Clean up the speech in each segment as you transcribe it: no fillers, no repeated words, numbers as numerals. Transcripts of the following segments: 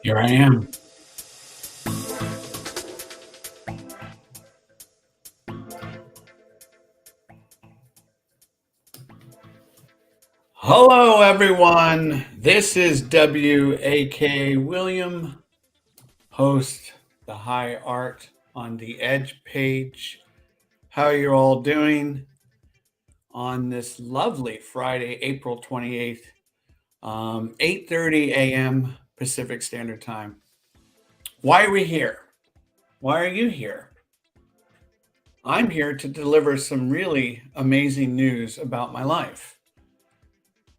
Here I am. Hello, everyone. This is W.A.K. William, host the High Art on the Edge page. How are you all doing on this lovely Friday, April 28th, 8:30 a.m. Pacific Standard Time? Why are we here? Why are you here? I'm here to deliver some really amazing news about my life.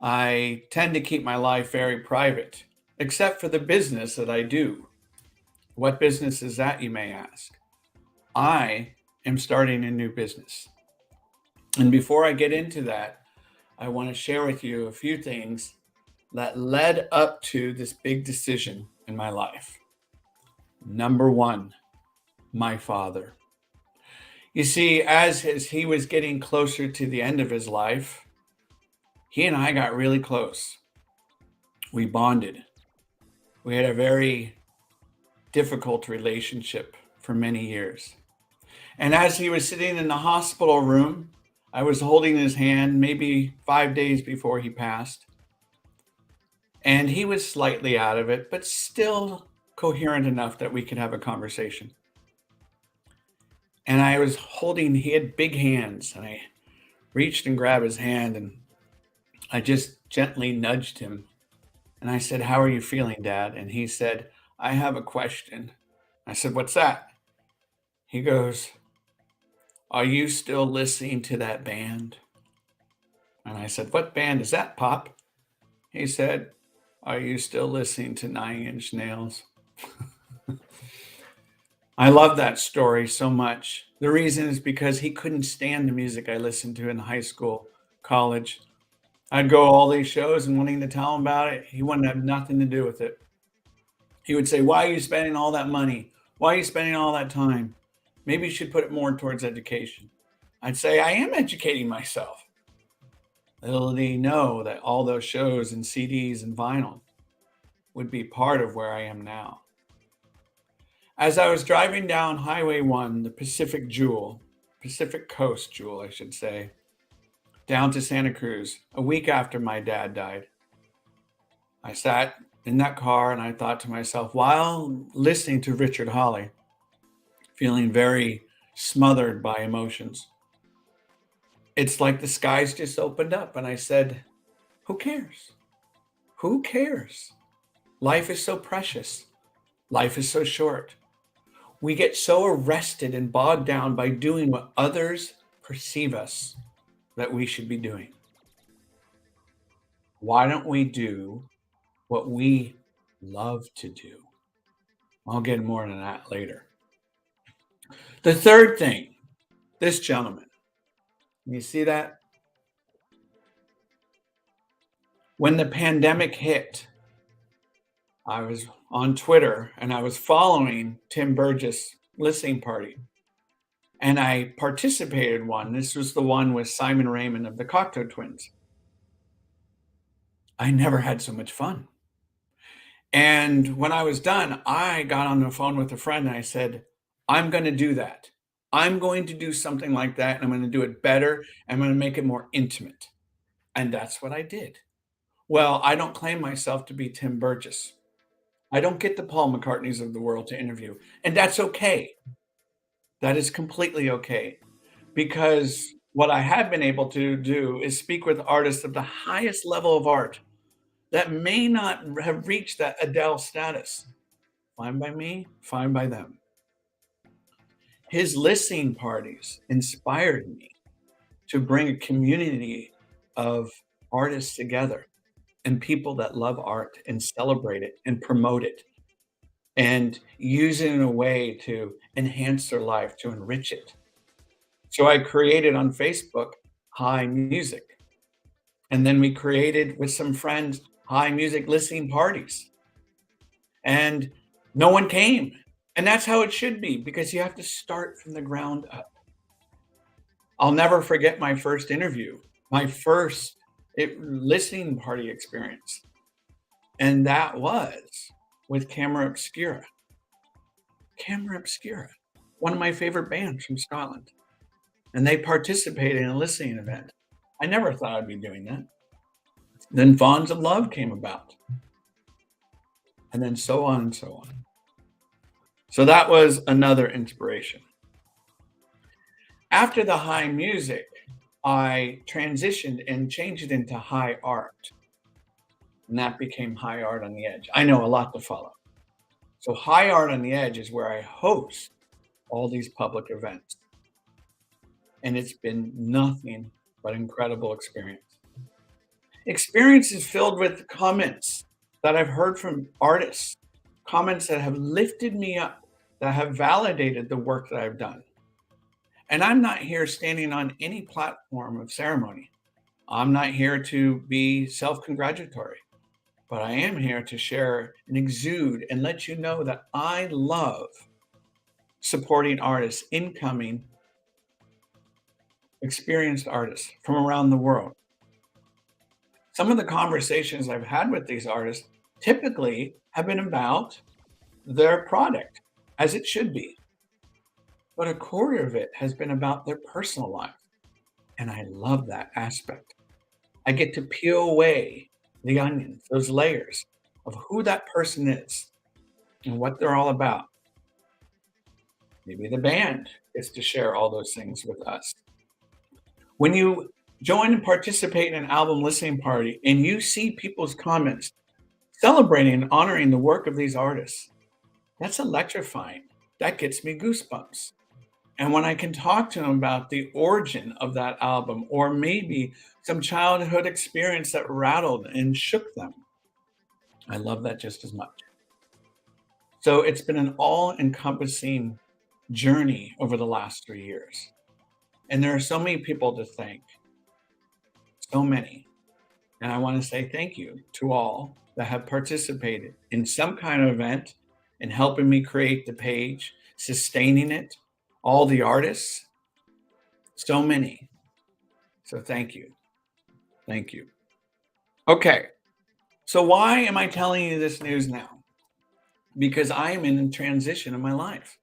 I tend to keep my life very private, except for the business that I do. What business is that, you may ask? I am starting a new business. And before I get into that, I want to share with you a few things that led up to this big decision in my life. Number one, my father. You see, as he was getting closer to the end of his life, he and I got really close. We bonded. We had a very difficult relationship for many years. And as he was sitting in the hospital room, I was holding his hand maybe 5 days before he passed. And he was slightly out of it, but still coherent enough that we could have a conversation. And I was holding, he had big hands, and I reached and grabbed his hand, and I just gently nudged him. And I said, "How are you feeling, Dad?" And he said, "I have a question." I said, "What's that?" He goes, "Are you still listening to that band?" And I said, "What band is that, Pop?" He said, "Are you still listening to Nine Inch Nails?" I love that story so much. The reason is because he couldn't stand the music I listened to in high school, college. I'd go all these shows and wanting to tell him about it. He wouldn't have nothing to do with it. He would say, "Why are you spending all that money? Why are you spending all that time? Maybe you should put it more towards education." I'd say, "I am educating myself." Little did he know that all those shows and CDs and vinyl would be part of where I am now. As I was driving down Highway 1, the Pacific Coast Jewel, I should say, down to Santa Cruz, a week after my dad died, I sat in that car and I thought to myself, while listening to Richard Hawley, feeling very smothered by emotions, it's like the skies just opened up. And I said, who cares? Who cares? Life is so precious. Life is so short. We get so arrested and bogged down by doing what others perceive us that we should be doing. Why don't we do what we love to do? I'll get more into that later. The third thing, this gentleman, you see that? When the pandemic hit, I was on Twitter and I was following Tim Burgess' listening party. And I participated in one. This was the one with Simon Raymond of the Cocteau Twins. I never had so much fun. And when I was done, I got on the phone with a friend and I said, I'm going to do that. I'm going to do something like that. And I'm going to do it better. I'm going to make it more intimate. And that's what I did. Well, I don't claim myself to be Tim Burgess. I don't get the Paul McCartneys of the world to interview. And that's okay. That is completely okay. Because what I have been able to do is speak with artists of the highest level of art that may not have reached that Adele status. Fine by me, fine by them. His listening parties inspired me to bring a community of artists together and people that love art and celebrate it and promote it and use it in a way to enhance their life, to enrich it. So I created on Facebook High Music. And then we created with some friends High Music listening parties. And no one came. And that's how it should be because you have to start from the ground up. I'll never forget my first interview, my first listening party experience. And that was with Camera Obscura. Camera Obscura, one of my favorite bands from Scotland, and they participated in a listening event. I never thought I'd be doing that. Then Fawns of Love came about, and then so on and so on. So that was another inspiration. After the high music, I transitioned and changed it into high art, and that became High Art on the Edge. I know a lot to follow. So High Art on the Edge is where I host all these public events, and it's been nothing but incredible experience. Experiences filled with comments that I've heard from artists, comments that have lifted me up, that have validated the work that I've done. And I'm not here standing on any platform of ceremony. I'm not here to be self congratulatory, but I am here to share and exude and let you know that I love supporting artists, incoming, experienced artists from around the world. Some of the conversations I've had with these artists typically have been about their product, as it should be. But a quarter of it has been about their personal life. And I love that aspect. I get to peel away the onions, those layers of who that person is and what they're all about. Maybe the band gets to share all those things with us. When you join and participate in an album listening party and you see people's comments celebrating and honoring the work of these artists, that's electrifying. That gets me goosebumps. And when I can talk to them about the origin of that album, or maybe some childhood experience that rattled and shook them, I love that just as much. So it's been an all encompassing journey over the last 3 years. And there are so many people to thank, so many. And I want to say thank you to all that have participated in some kind of event in helping me create the page, sustaining it, all the artists, so many. So thank you. Thank you. Okay. So why am I telling you this news now? Because I am in a transition in my life.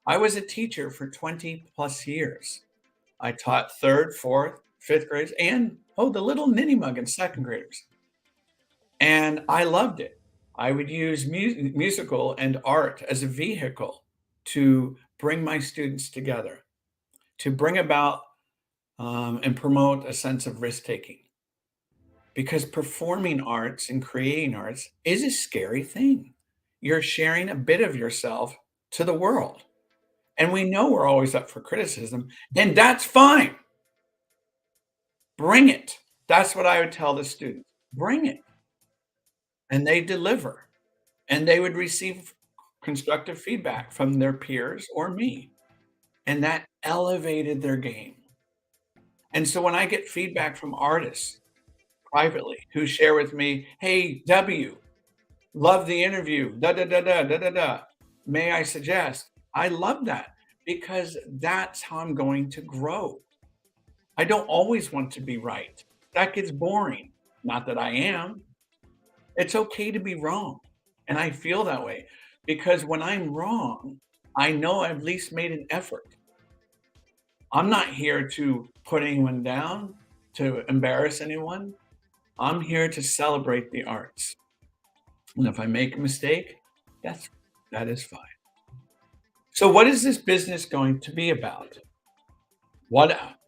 I was a teacher for 20 plus years. I taught third, fourth, fifth graders, and the little ninny mug in second graders. And I loved it. I would use musical and art as a vehicle to bring my students together, to bring about and promote a sense of risk taking. Because performing arts and creating arts is a scary thing. You're sharing a bit of yourself to the world. And we know we're always up for criticism, and that's fine. Bring it. That's what I would tell the students. Bring it. And they deliver. And they would receive constructive feedback from their peers or me. And that elevated their game. And so when I get feedback from artists privately who share with me, hey, W, love the interview, da da da da da da da. May I suggest? I love that because that's how I'm going to grow. I don't always want to be right. That gets boring. Not that I am. It's okay to be wrong. And I feel that way because when I'm wrong, I know I've at least made an effort. I'm not here to put anyone down, to embarrass anyone. I'm here to celebrate the arts. And if I make a mistake, that is fine. So what is this business going to be about?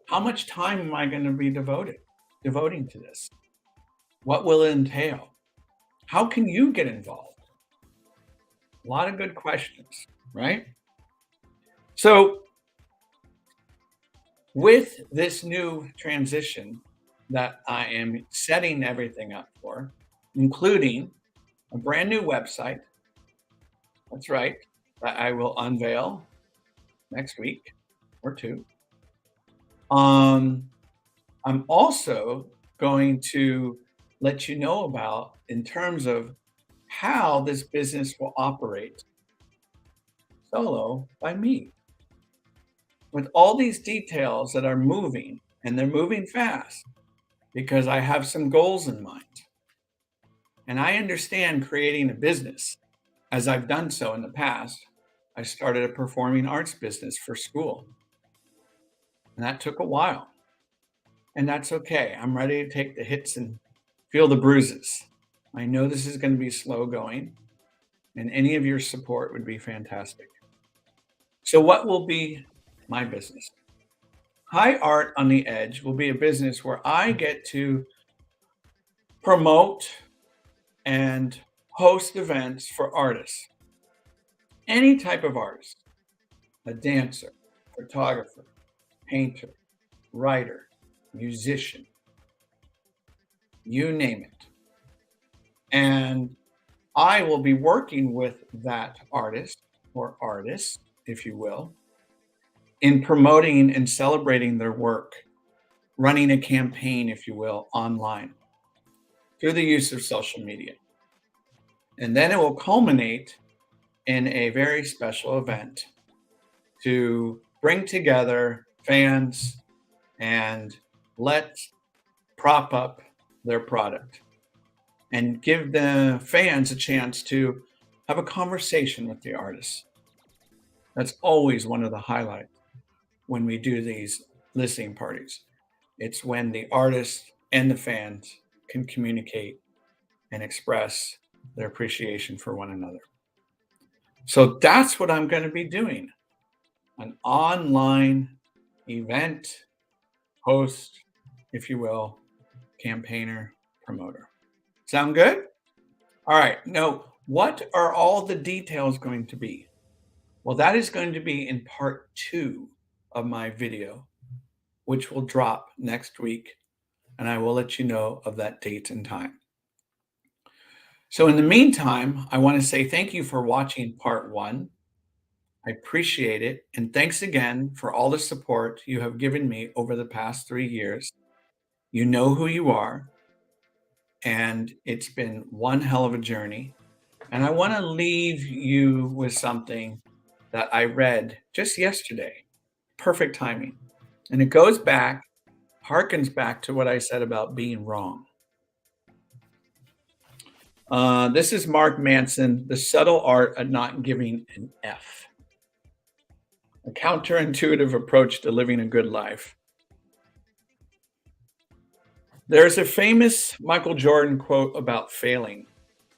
How much time am I going to be devoting to this? What will it entail? How can you get involved? A lot of good questions, right? So with this new transition that I am setting everything up for, including a brand new website, that's right, that I will unveil next week or two. I'm also going to let you know about in terms of how this business will operate solo by me. With all these details that are moving, and they're moving fast because I have some goals in mind. And I understand creating a business As I've done so in the past, I started a performing arts business for school, and that took a while. And that's okay. I'm ready to take the hits and feel the bruises. I know this is going to be slow going, and any of your support would be fantastic. So, what will be my business? High Art on the Edge will be a business where I get to promote and host events for artists, any type of artist, a dancer, photographer, painter, writer, musician, you name it. And I will be working with that artist or artists, if you will, in promoting and celebrating their work, running a campaign, if you will, online through the use of social media. And then it will culminate in a very special event to bring together fans and let prop up their product and give the fans a chance to have a conversation with the artists. That's always one of the highlights when we do these listening parties. It's when the artists and the fans can communicate and express their appreciation for one another. So that's what I'm going to be doing, an online event host, if you will, campaigner, promoter. Sound good? All right. Now, what are all the details going to be? Well, that is going to be in part 2 of my video, which will drop next week, and I will let you know of that date and time. So in the meantime, I want to say thank you for watching part 1. I appreciate it, and thanks again for all the support you have given me over the past 3 years. You know who you are, and it's been one hell of a journey. And I want to leave you with something that I read just yesterday. Perfect timing. And it goes back, harkens back to what I said about being wrong. This is Mark Manson, The Subtle Art of Not Giving an F. A counterintuitive approach to living a good life. There's a famous Michael Jordan quote about failing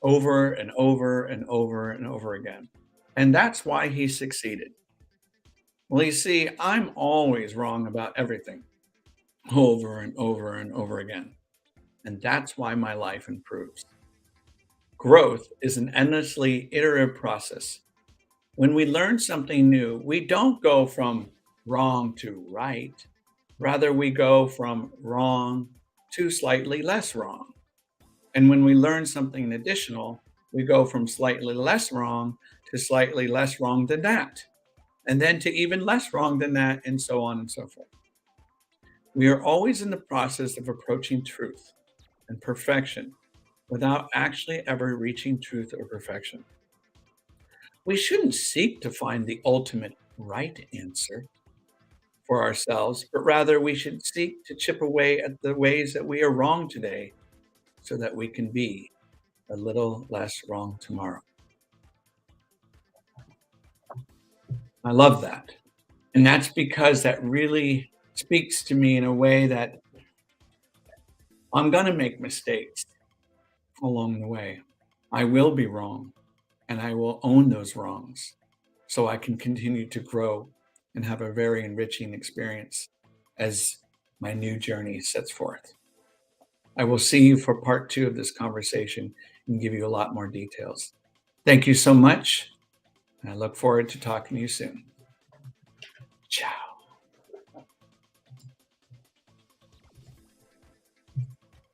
over and over and over and over again. And that's why he succeeded. Well, you see, I'm always wrong about everything over and over and over again. And that's why my life improves. Growth is an endlessly iterative process. When we learn something new, we don't go from wrong to right. Rather, we go from wrong to slightly less wrong. And when we learn something additional, we go from slightly less wrong to slightly less wrong than that, and then to even less wrong than that, and so on and so forth. We are always in the process of approaching truth and perfection without actually ever reaching truth or perfection. We shouldn't seek to find the ultimate right answer for ourselves, but rather we should seek to chip away at the ways that we are wrong today so that we can be a little less wrong tomorrow. I love that. And that's because that really speaks to me in a way that I'm going to make mistakes along the way. I will be wrong, and I will own those wrongs so I can continue to grow and have a very enriching experience as my new journey sets forth. I will see you for part 2 of this conversation and give you a lot more details. Thank you so much, and I look forward to talking to you soon. Ciao.